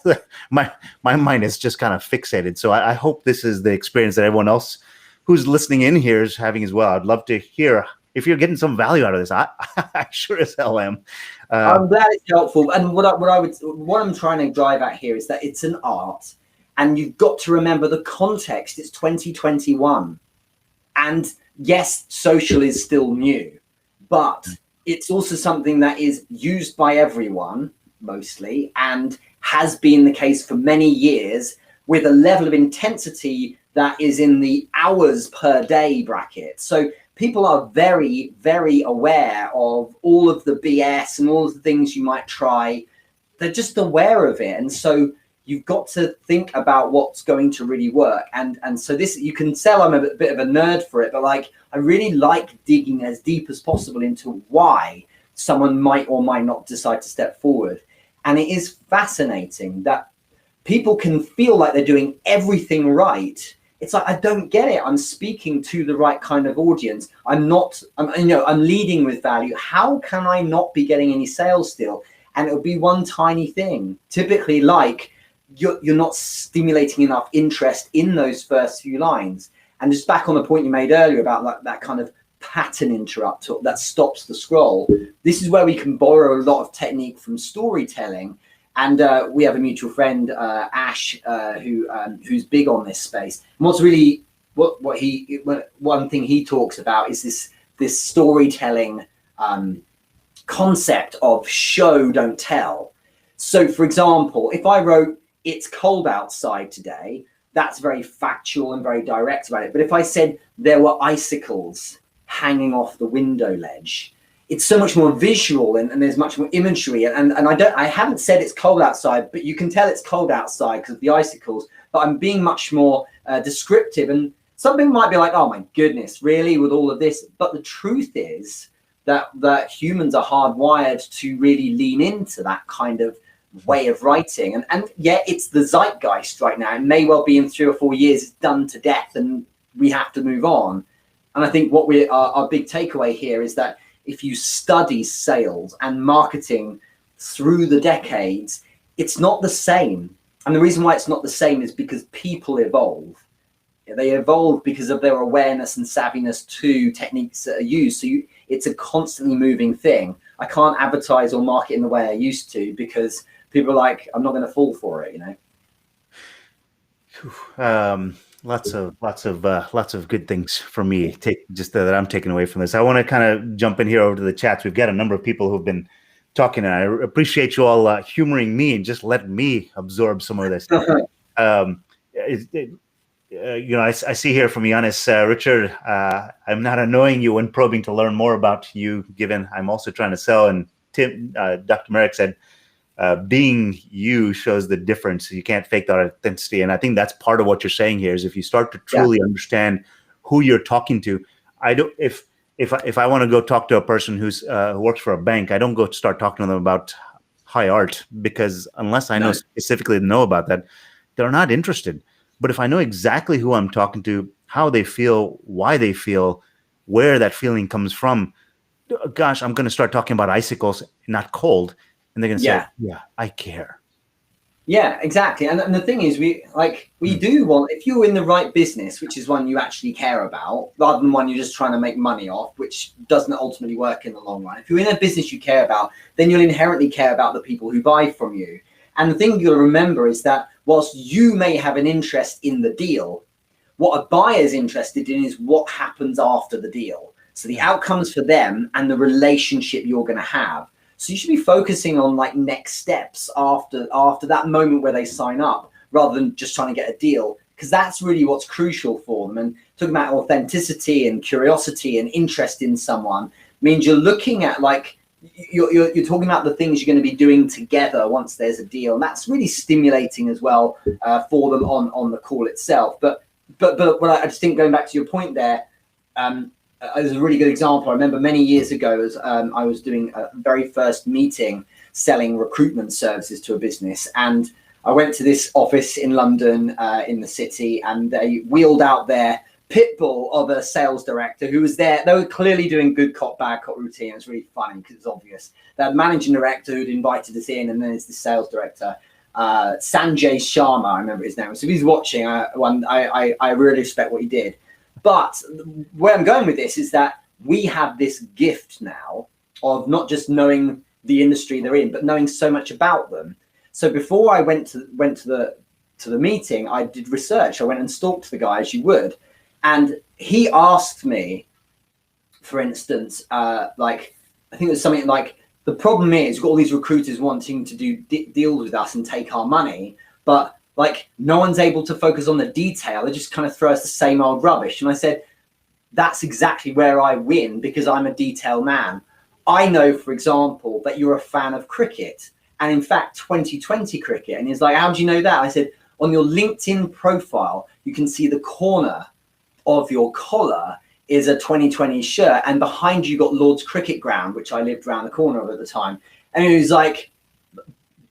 my mind is just kind of fixated. So I hope this is the experience that everyone else who's listening in here is having as well. I'd love to hear if you're getting some value out of this. I sure as hell am. I'm glad it's helpful. And what I'm trying to drive at here is that it's an art, and you've got to remember the context. It's 2021, and yes, social is still new, but it's also something that is used by everyone mostly, and has been the case for many years, with a level of intensity that is in the hours per day bracket. So people are very, very aware of all of the BS and all of the things you might try. They're just aware of it. And so you've got to think about what's going to really work. And so this, you can tell I'm a bit of a nerd for it, but like, I really like digging as deep as possible into why someone might or might not decide to step forward. And it is fascinating that people can feel like they're doing everything right. It's like, I don't get it. I'm speaking to the right kind of audience. I'm leading with value. How can I not be getting any sales still? And it'll be one tiny thing, typically like you're not stimulating enough interest in those first few lines. And just back on the point you made earlier about like that kind of pattern interrupt that stops the scroll. This is where we can borrow a lot of technique from storytelling. And we have a mutual friend, Ash, who's big on this space. And what's really one thing he talks about is this storytelling concept of show, don't tell. So, for example, if I wrote, "It's cold outside today," that's very factual and very direct about it. But if I said there were icicles hanging off the window ledge, it's so much more visual and there's much more imagery. And I haven't said it's cold outside, but you can tell it's cold outside because of the icicles. But I'm being much more descriptive. And some people might be like, "Oh my goodness, really, with all of this?" But the truth is that humans are hardwired to really lean into that kind of way of writing. And yeah, it's the zeitgeist right now. It may well be in 3 or 4 years it's done to death and we have to move on. And I think our big takeaway here is that if you study sales and marketing through the decades, it's not the same. And the reason why it's not the same is because people evolve. They evolve because of their awareness and savviness to techniques that are used. So it's a constantly moving thing. I can't advertise or market in the way I used to because people are like, "I'm not going to fall for it," Lots of good things for me that I'm taking away from this. I want to kind of jump in here over to the chats. We've got a number of people who've been talking, and I appreciate you all humoring me and just letting me absorb some of this. I see here from Yanis, Richard, I'm not annoying you when probing to learn more about you, given I'm also trying to sell. And Dr. Merrick said, being you shows the difference. You can't fake that authenticity. And I think that's part of what you're saying here is if you start to truly understand who you're talking to. If I want to go talk to a person who works for a bank, I don't go start talking to them about high art, because unless I know specifically about that, they're not interested. But if I know exactly who I'm talking to, how they feel, why they feel, where that feeling comes from, gosh, I'm going to start talking about icicles, not cold. And they're going to say, "Yeah, I care." Yeah, exactly. And the thing is, we do want, if you're in the right business, which is one you actually care about, rather than one you're just trying to make money off, which doesn't ultimately work in the long run. If you're in a business you care about, then you'll inherently care about the people who buy from you. And the thing you'll remember is that whilst you may have an interest in the deal, what a buyer's interested in is what happens after the deal. So the outcomes for them and the relationship you're going to have. So you should be focusing on like next steps after that moment where they sign up, rather than just trying to get a deal, because that's really what's crucial for them. And talking about authenticity and curiosity and interest in someone means you're looking at like you're talking about the things you're going to be doing together once there's a deal, and that's really stimulating as well for them on the call itself. But I just think, going back to your point there, there's a really good example. I remember many years ago as I was doing a very first meeting selling recruitment services to a business, and I went to this office in London in the city, and they wheeled out their pit bull of a sales director who was there. They were clearly doing good cop, bad cop routine. It was really funny because it's obvious. They had managing director who'd invited us in, and then there's the sales director, Sanjay Sharma, I remember his name. So if he's watching, I really respect what he did. But where I'm going with this is that we have this gift now of not just knowing the industry they're in, but knowing so much about them. So before I went to the meeting, I did research. I went and stalked the guy, as you would, and he asked me, for instance, like I think it was something like, the problem is we've got all these recruiters wanting to do deals with us and take our money, but like no one's able to focus on the detail. They just kind of throw us the same old rubbish. And I said, that's exactly where I win, because I'm a detail man. I know, for example, that you're a fan of cricket, and in fact 2020 cricket. And he's like, how do you know that? I said, on your LinkedIn profile, you can see the corner of your collar is a 2020 shirt, and behind you got Lord's Cricket Ground, which I lived around the corner of at the time. And he was like,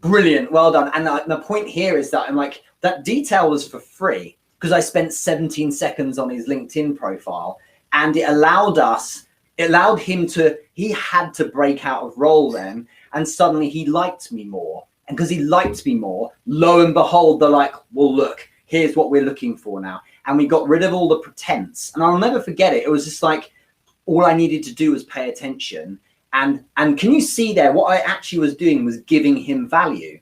brilliant, well done. And the point here is that I'm like, that detail was for free because I spent 17 seconds on his LinkedIn profile, and it allowed him to, he had to break out of role then, and suddenly he liked me more. And because he liked me more, lo and behold, they're like, well, look, here's what we're looking for now. And we got rid of all the pretense. And I'll never forget it. It was just like, all I needed to do was pay attention. And can you see there, what I actually was doing was giving him value.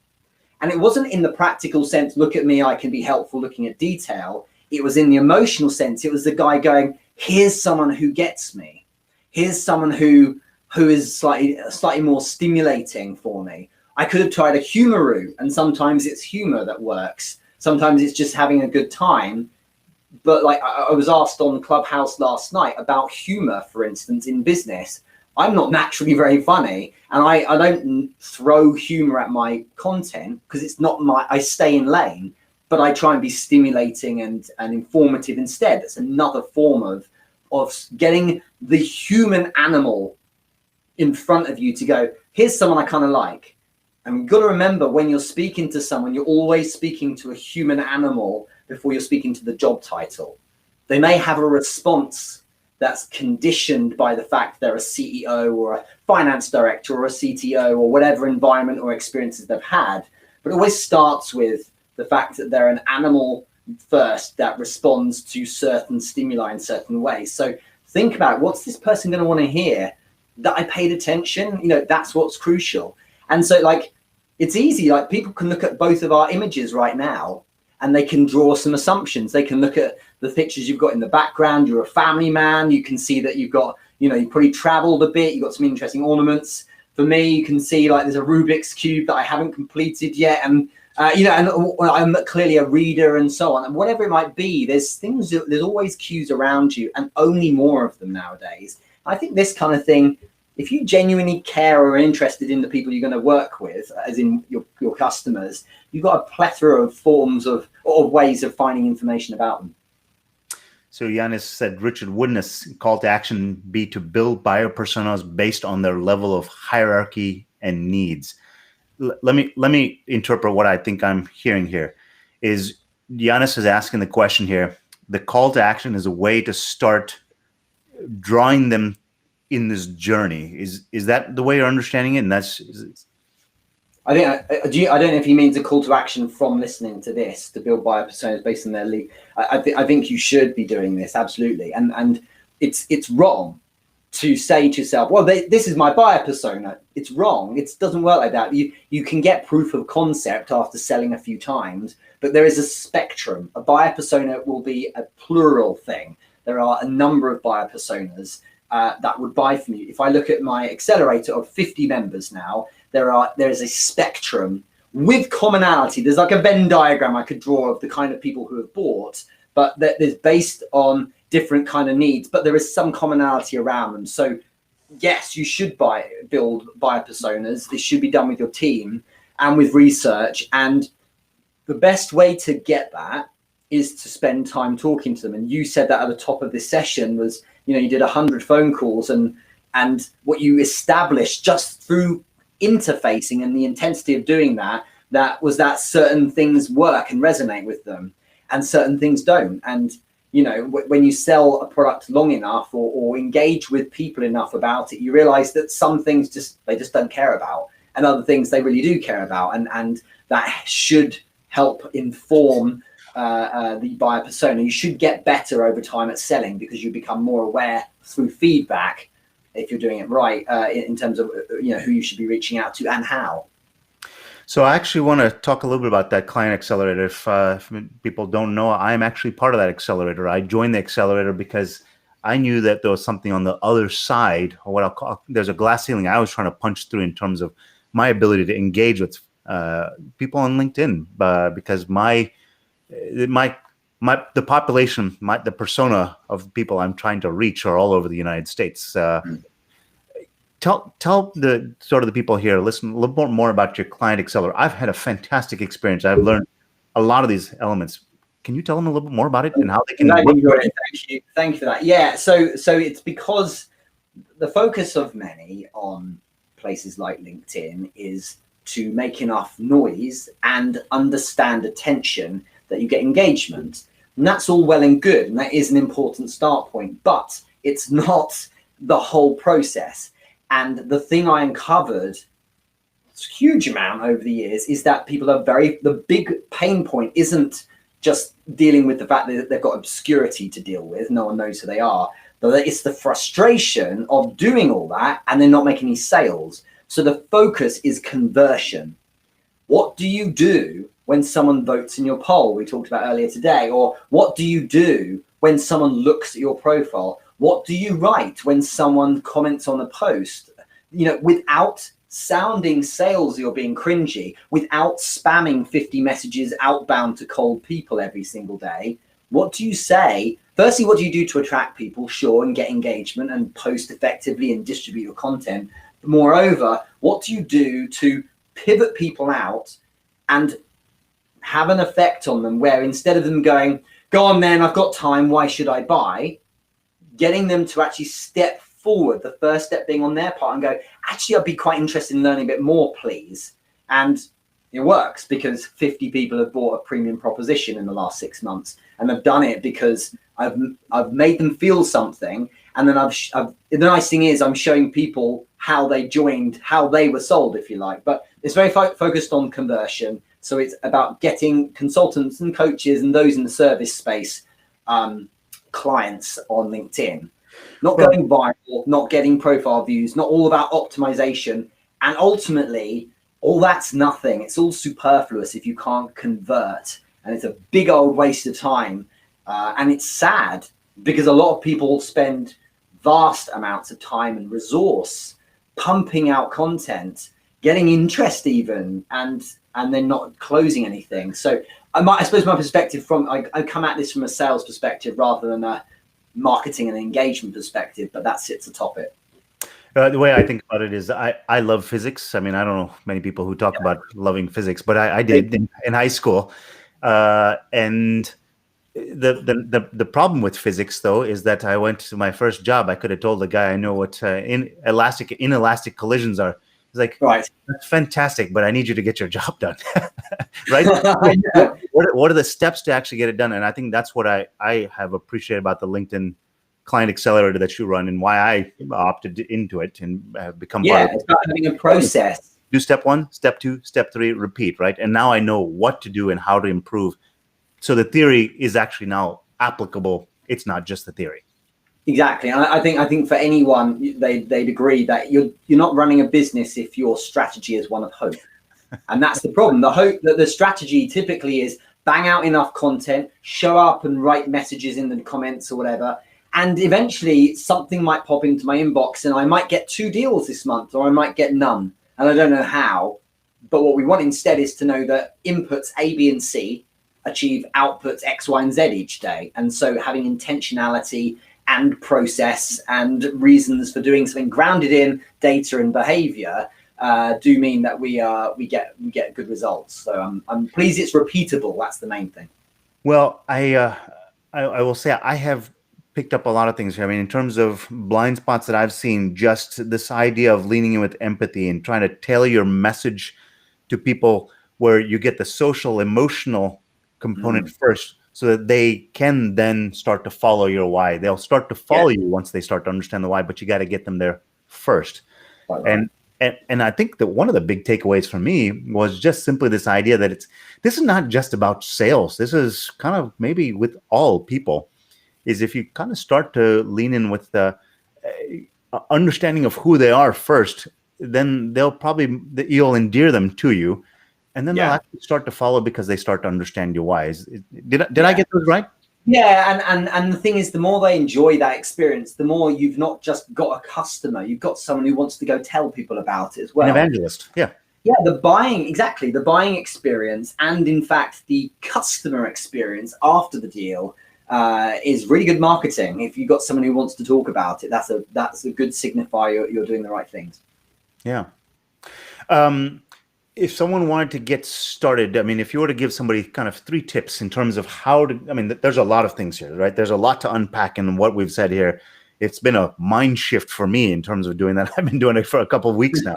And it wasn't in the practical sense, look at me, I can be helpful looking at detail. it was in the emotional sense. It was the guy going, here's someone who gets me. Here's someone who is slightly more stimulating for me. I could have tried a humor route, and sometimes it's humor that works. Sometimes it's just having a good time. But like I was asked on Clubhouse last night about humor, for instance, in business. I'm not naturally very funny, and I don't throw humor at my content because it's not I stay in lane, but I try and be stimulating and informative instead. That's another form of getting the human animal in front of you to go, here's someone I kind of like. And you've got to remember, when you're speaking to someone, you're always speaking to a human animal before you're speaking to the job title. They may have a response that's conditioned by the fact they're a CEO or a finance director or a CTO or whatever environment or experiences they've had, but it always starts with the fact that they're an animal first that responds to certain stimuli in certain ways. So think about, what's this person going to want to hear? That I paid attention, that's what's crucial. And so like, it's easy, like people can look at both of our images right now and they can draw some assumptions. They can look at the pictures you've got in the background. You're a family man. You can see that you've got, you've probably traveled a bit. You've got some interesting ornaments. For me, you can see like there's a Rubik's Cube that I haven't completed yet. And, and I'm clearly a reader and so on. And whatever it might be, there's always cues around you, and only more of them nowadays. I think this kind of thing, if you genuinely care or are interested in the people you're going to work with, as in your customers, you've got a plethora of forms or ways of finding information about them. So Yanis said, Richard, wouldn't a call to action be to build buyer personas based on their level of hierarchy and needs? Let me interpret what I think I'm hearing here. Is Yanis is asking the question here, the call to action is a way to start drawing them in this journey. Is that the way you're understanding it? And I think I don't know if he means a call to action from listening to this to build buyer personas based on their lead. I think you should be doing this, absolutely. And it's wrong to say to yourself, well, this is my buyer persona. It's wrong. It doesn't work like that. You can get proof of concept after selling a few times, but there is a spectrum. A buyer persona will be a plural thing. There are a number of buyer personas that would buy from you. If I look at my accelerator of 50 members now, there is a spectrum with commonality. There's like a Venn diagram I could draw of the kind of people who have bought, but there's based on different kind of needs, but there is some commonality around them. So yes, you should build buyer personas. This should be done with your team and with research. And the best way to get that is to spend time talking to them. And you said that at the top of this session was, you did 100 phone calls, and what you established just through interfacing and the intensity of doing that was that certain things work and resonate with them and certain things don't. And when you sell a product long enough or engage with people enough about it, you realize that some things they just don't care about, and other things they really do care about, and that should help inform the buyer persona. You should get better over time at selling because you become more aware through feedback, if you're doing it right, in terms of who you should be reaching out to and how. So I actually want to talk a little bit about that client accelerator. If people don't know, I'm actually part of that accelerator. I joined the accelerator because I knew that there was something on the other side, or what I'll call, there's a glass ceiling I was trying to punch through in terms of my ability to engage with people on LinkedIn, because the population, the persona of people I'm trying to reach are all over the United States. Tell the sort of the people here, listen a little more about your client accelerator. I've had a fantastic experience. I've learned a lot of these elements. Can you tell them a little bit more about it and how they can? Thank you for that. Yeah, so it's because the focus of many on places like LinkedIn is to make enough noise and understand attention that you get engagement. And that's all well and good, and that is an important start point, but it's not the whole process. And the thing I uncovered, it's a huge amount over the years, is that people are the big pain point isn't just dealing with the fact that they've got obscurity to deal with, no one knows who they are, but it's the frustration of doing all that and then not making any sales. So the focus is conversion. What do you do when someone votes in your poll, we talked about earlier today? Or what do you do when someone looks at your profile? What do you write when someone comments on a post? You know, without sounding salesy or being cringy, without spamming 50 messages outbound to cold people every single day, what do you say? Firstly, what do you do to attract people? Sure, and get engagement and post effectively and distribute your content. But moreover, what do you do to pivot people out and have an effect on them where instead of them going, go on then, I've got time, why should I buy? Getting them to actually step forward, the first step being on their part, and go, actually, I'd be quite interested in learning a bit more, please. And it works because 50 people have bought a premium proposition in the last 6 months, and I've done it because I've made them feel something. And then the nice thing is I'm showing people how they joined, how they were sold, if you like. But it's very focused on conversion. So it's about getting consultants and coaches and those in the service space, clients on LinkedIn. Not going viral, not getting profile views, not all about optimization. And ultimately, all that's nothing. It's all superfluous if you can't convert. And it's a big old waste of time. And it's sad because a lot of people spend vast amounts of time and resource pumping out content, getting interest even, and then not closing anything. So I suppose my perspective I come at this from a sales perspective rather than a marketing and engagement perspective, but that sits atop it. The way I think about it is I love physics. I mean, I don't know many people who talk about loving physics, but I did in high school. And the problem with physics, though, is that I went to my first job. I could have told the guy I know what inelastic collisions are. He's like, right, that's fantastic, but I need you to get your job done. Right? What are the steps to actually get it done? And I think that's what I have appreciated about the LinkedIn Client Accelerator that you run, and why I opted into it and become part of it. It's about having a process. Do step 1, step 2, step 3, repeat, right? And now I know what to do and how to improve. So the theory is actually now applicable. It's not just the theory. Exactly. And I think for anyone, they'd agree that you're not running a business if your strategy is one of hope. And that's the problem. The hope that the strategy typically is bang out enough content, show up and write messages in the comments or whatever. And eventually something might pop into my inbox and I might get 2 deals this month, or I might get none. And I don't know how. But what we want instead is to know that inputs A, B, and C achieve outputs X, Y, and Z each day. And so having intentionality and process and reasons for doing something grounded in data and behavior do mean that we get good results. So I'm pleased it's repeatable. That's the main thing. Well, I will say I have picked up a lot of things here. I mean, in terms of blind spots that I've seen, just this idea of leaning in with empathy and trying to tailor your message to people where you get the social, emotional component first, so that they can then start to follow your why. They'll start to follow you once they start to understand the why, but you got to get them there first. Right. And I think that one of the big takeaways for me was just simply this idea that this is not just about sales. This is kind of maybe with all people, is if you kind of start to lean in with the understanding of who they are first, then you'll endear them to you. And then they'll actually start to follow because they start to understand your whys. Did I get those right? Yeah, and the thing is, the more they enjoy that experience, the more you've not just got a customer, you've got someone who wants to go tell people about it as well. An evangelist, yeah. Yeah, the buying experience, and in fact, the customer experience after the deal is really good marketing. If you've got someone who wants to talk about it, that's a good signifier you're doing the right things. Yeah. If someone wanted to get started, I mean, if you were to give somebody kind of 3 tips in terms of how to, I mean, there's a lot of things here, right? There's a lot to unpack in what we've said here. It's been a mind shift for me in terms of doing that. I've been doing it for a couple of weeks now.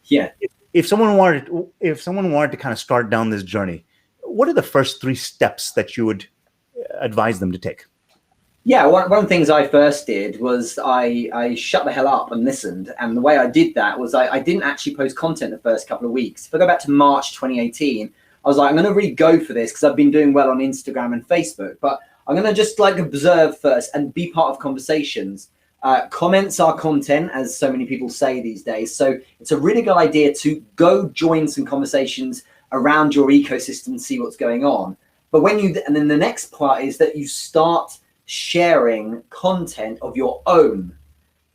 Yeah. If someone wanted to kind of start down this journey, what are the first 3 steps that you would advise them to take? Yeah, one of the things I first did was I shut the hell up and listened. And the way I did that was I didn't actually post content the first couple of weeks. If I go back to March 2018, I was like, I'm going to really go for this because I've been doing well on Instagram and Facebook. But I'm going to just like observe first and be part of conversations. Comments are content, as so many people say these days. So it's a really good idea to go join some conversations around your ecosystem and see what's going on. But and then the next part is that you start sharing content of your own.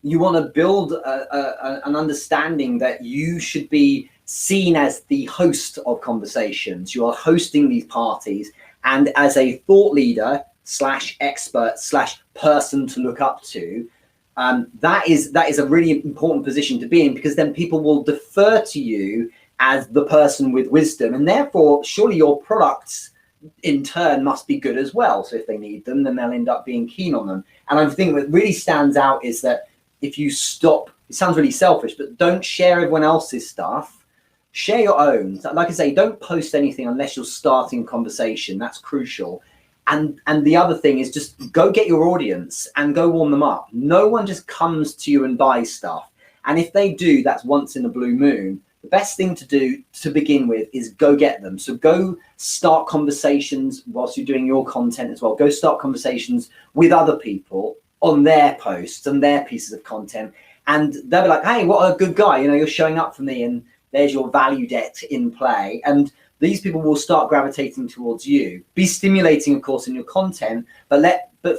You want to build an understanding that you should be seen as the host of conversations. You are hosting these parties, and as a thought leader / expert / person to look up to, that is a really important position to be in, because then people will defer to you as the person with wisdom, and therefore surely your products in turn must be good as well. So if they need them, then they'll end up being keen on them. And I think what really stands out is that if you stop, it sounds really selfish, but don't share everyone else's stuff, share your own. Like I say, don't post anything unless you're starting conversation. That's crucial. And the other thing is just go get your audience and go warm them up. No one just comes to you and buys stuff. And if they do, that's once in a blue moon. The best thing to do to begin with is go get them. So go start conversations whilst you're doing your content as well. Go start conversations with other people on their posts and their pieces of content. And they'll be like, hey, what a good guy. You're showing up for me, and there's your value debt in play. And these people will start gravitating towards you. Be stimulating, of course, in your content, but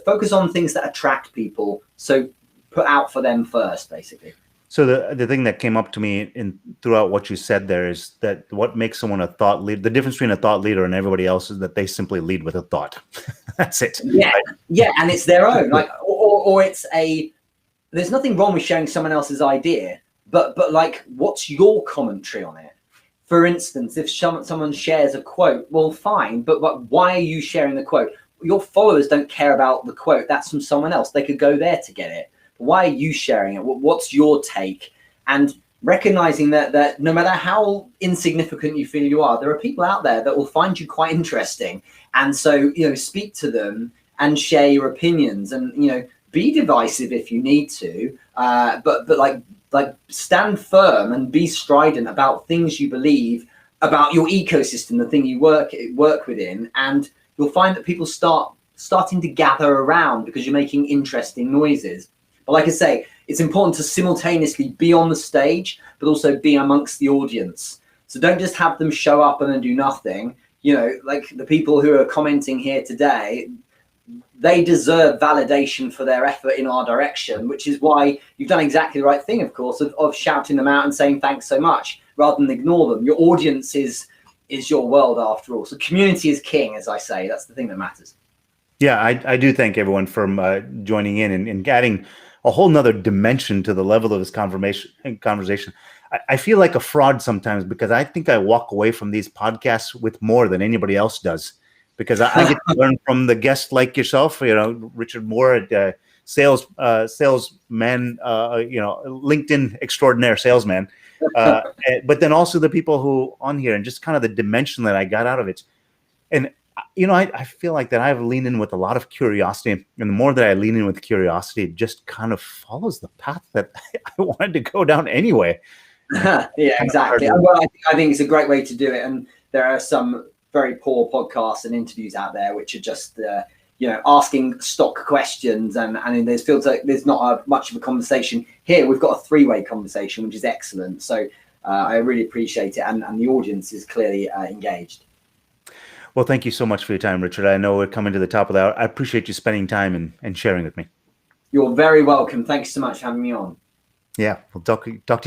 focus on things that attract people. So put out for them first, basically. So the thing that came up to me throughout what you said there is that what makes someone a thought leader, the difference between a thought leader and everybody else is that they simply lead with a thought. That's it. Yeah, right? Yeah, and it's their own. Or it's there's nothing wrong with sharing someone else's idea, but like, what's your commentary on it? For instance, if someone shares a quote, well, fine, but why are you sharing the quote? Your followers don't care about the quote. That's from someone else. They could go there to get it. Why are you sharing it? What's your take? And recognizing that no matter how insignificant you feel you are, there are people out there that will find you quite interesting. And so, speak to them and share your opinions, and, be divisive if you need to, but like stand firm and be strident about things you believe about your ecosystem, the thing you work within, and you'll find that people starting to gather around because you're making interesting noises. But like I say, it's important to simultaneously be on the stage, but also be amongst the audience. So don't just have them show up and then do nothing. Like the people who are commenting here today, they deserve validation for their effort in our direction, which is why you've done exactly the right thing, of course, of shouting them out and saying thanks so much, rather than ignore them. Your audience is your world after all. So community is king, as I say. That's the thing that matters. Yeah, I do thank everyone for joining in and adding a whole nother dimension to the level of this conversation. I feel like a fraud sometimes, because I think I walk away from these podcasts with more than anybody else does, because I get to learn from the guests like yourself, Richard Moore, salesman, LinkedIn extraordinaire salesman, but then also the people who on here, and just kind of the dimension that I got out of it. And I feel like that I've leaned in with a lot of curiosity, and the more that I lean in with curiosity, it just kind of follows the path that I wanted to go down anyway. Yeah, exactly. Well, I think it's a great way to do it. And there are some very poor podcasts and interviews out there which are just, asking stock questions, and it feels like there's not much of a conversation. Here, we've got a three-way conversation, which is excellent. So I really appreciate it, and the audience is clearly engaged. Well, thank you so much for your time, Richard. I know we're coming to the top of the hour. I appreciate you spending time and sharing with me. You're very welcome. Thanks so much for having me on. Yeah, we'll talk to you again.